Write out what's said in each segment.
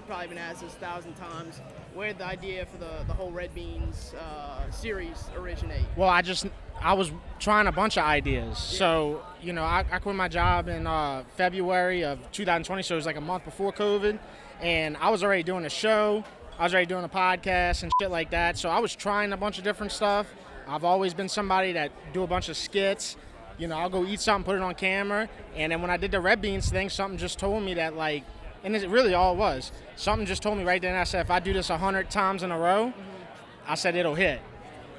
you've probably been asked this 1,000 times. Where did the idea for the whole Red Beans series originate? Well, I was trying a bunch of ideas. Yeah. So, I quit my job in February of 2020, so it was like a month before COVID. And I was already doing a show. I was already doing a podcast and shit like that. So I was trying a bunch of different stuff. I've always been somebody that do a bunch of skits. I'll go eat something, put it on camera. And then when I did the Red Beans thing, something just told me that, like, and it really all it was. Something just told me right then. I said, if I do this 100 times in a row, I said it'll hit.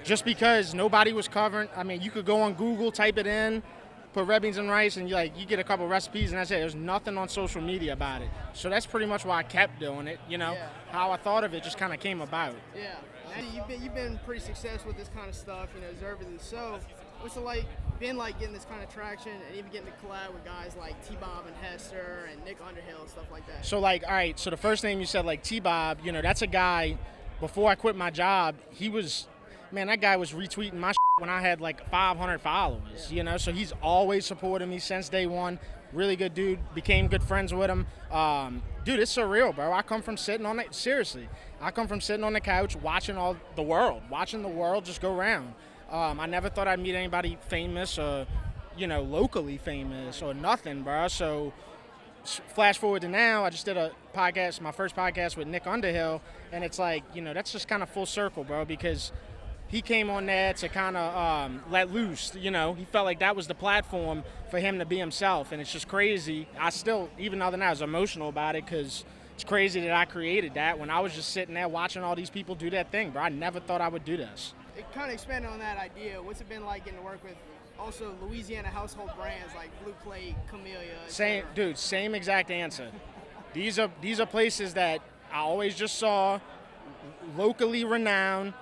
Just because nobody was covering. I mean, you could go on Google, type it in, put red beans and rice, and you get a couple recipes, and that's it. There's nothing on social media about it. So that's pretty much why I kept doing it. How I thought of it just kind of came about. Yeah. And you've been pretty successful with this kind of stuff, deservedly so. What's it been like getting this kind of traction and even getting to collab with guys like T-Bob and Hester and Nick Underhill and stuff like that? So, all right, so the first name you said, like T-Bob, that's a guy, before I quit my job, that guy was retweeting my shit when I had like 500 followers, so he's always supported me since day one. Really good dude, became good friends with him. Dude, it's surreal, bro. I come from sitting on it, seriously. I come from sitting on the couch watching the world just go round. I never thought I'd meet anybody famous or, locally famous or nothing, bro. So flash forward to now, I just did a podcast, my first podcast with Nick Underhill, and it's like, that's just kind of full circle, bro, because he came on there to kind of let loose, He felt like that was the platform for him to be himself, and it's just crazy. I still, even other than that, I was emotional about it because it's crazy that I created that when I was just sitting there watching all these people do that thing, bro. I never thought I would do this. It kind of expanded on that idea. What's it been like getting to work with also Louisiana household brands like Blue Plate, Camellia? Same exact answer. These are places that I always just saw, locally renowned.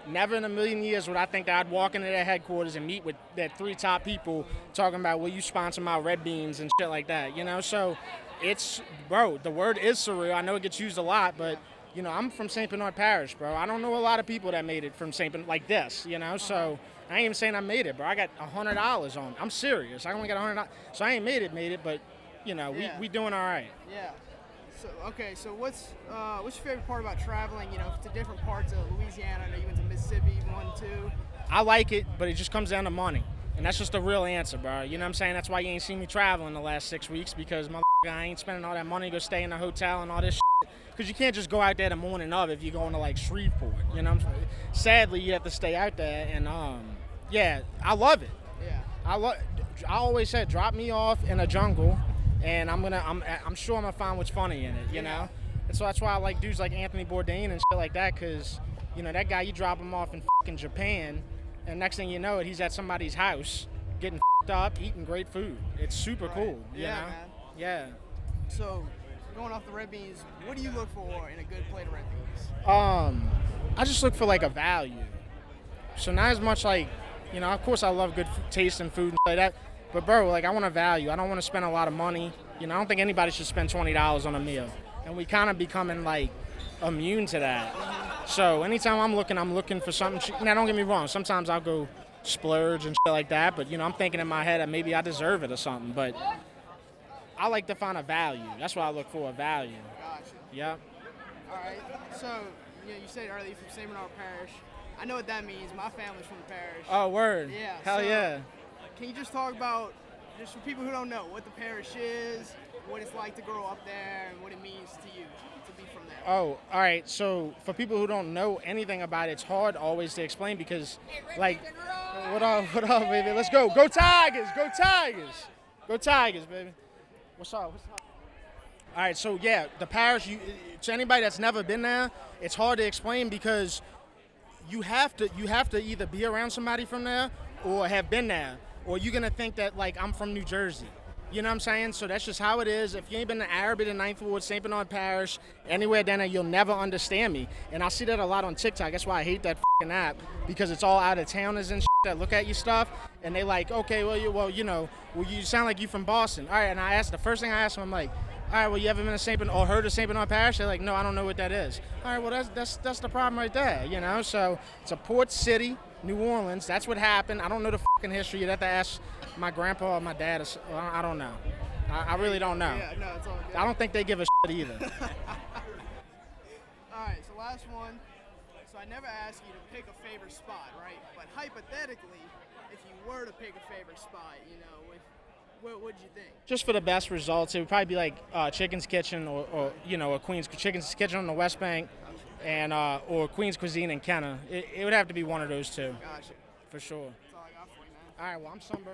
Never in a million years would I think that I'd walk into their headquarters and meet with their 3 top people talking about, will you sponsor my Red Beans and shit like that, So it's, bro, the word is surreal. I know it gets used a lot, but I'm from St. Bernard Parish, bro. I don't know a lot of people that made it from St. Bernard like this, So I ain't even saying I made it, bro. I got $100 on. I'm serious. I only got $100. So I ain't made it, but we doing all right. Yeah. So what's your favorite part about traveling? To different parts of Louisiana. I know you went to Mississippi, 1, 2. I like it, but it just comes down to money, and that's just the real answer, bro. You know what I'm saying? That's why you ain't seen me traveling the last 6 weeks because I ain't spending all that money to go stay in a hotel and all this shit. Because you can't just go out there the morning of if you're going to like Shreveport. Sadly, you have to stay out there, and I love it. Yeah. I always said, drop me off in a jungle, and I'm sure I'm gonna find what's funny in it. And so that's why I like dudes like Anthony Bourdain and shit like that, because that guy, you drop him off in fucking Japan, and next thing you know, he's at somebody's house getting up, eating great food. It's super cool. You know? Man. Yeah. So, going off the Red Beans, what do you look for in a good plate of Red Beans? I just look for like a value. So not as much like, of course I love good taste and food and like that, but bro, like I want a value. I don't want to spend a lot of money. I don't think anybody should spend $20 on a meal. And we kind of becoming like immune to that. So anytime I'm looking for something cheap. Now don't get me wrong, sometimes I'll go splurge and shit like that, but I'm thinking in my head that maybe I deserve it or something, but I like to find a value. That's what I look for, a value. Gotcha. Yep. All right. So, you said earlier you're from St. Bernard Parish. I know what that means. My family's from the parish. Oh, word. Yeah. Hell so, yeah. Can you just talk about, just for people who don't know, what the parish is, what it's like to grow up there, and what it means to you to be from there? Oh, all right. So, for people who don't know anything about it, it's hard always to explain because, like, what up, baby? Let's go. Go Tigers. Go Tigers. Go Tigers, baby. What's up? All right, so yeah, the parish, to anybody that's never been there, it's hard to explain because you have to either be around somebody from there or have been there, or you're gonna think that like I'm from New Jersey. You know what I'm saying? So that's just how it is. If you ain't been to Arabi, the 9th Ward, St. Bernard Parish, anywhere down there, you'll never understand me. And I see that a lot on TikTok. That's why I hate that fucking app, because it's all out of towners and shit that look at your stuff, and they like, okay, well, you sound like you from Boston. All right, and the first thing I asked them, I'm like, all right, well, you ever been to St. Bernard or heard of St. Bernard Parish? They're like, no, I don't know what that is. All right, well, that's the problem right there, So it's a port city, New Orleans. That's what happened. I don't know the fucking history. You'd have to ask my grandpa or my dad. I don't know. I really don't know. Yeah, no, it's all good. I don't think they give a shit either. last one. So I never ask you to pick a favorite spot, right? But hypothetically, if you were to pick a favorite spot, what would you think? Just for the best results, it would probably be like Chicken's Kitchen or a Queen's Chicken's Kitchen on the West Bank, and or Queen's Cuisine in Kenner. It would have to be one of those two. Gotcha. For sure. That's all I got for you, man. All right, well, I'm sunburned.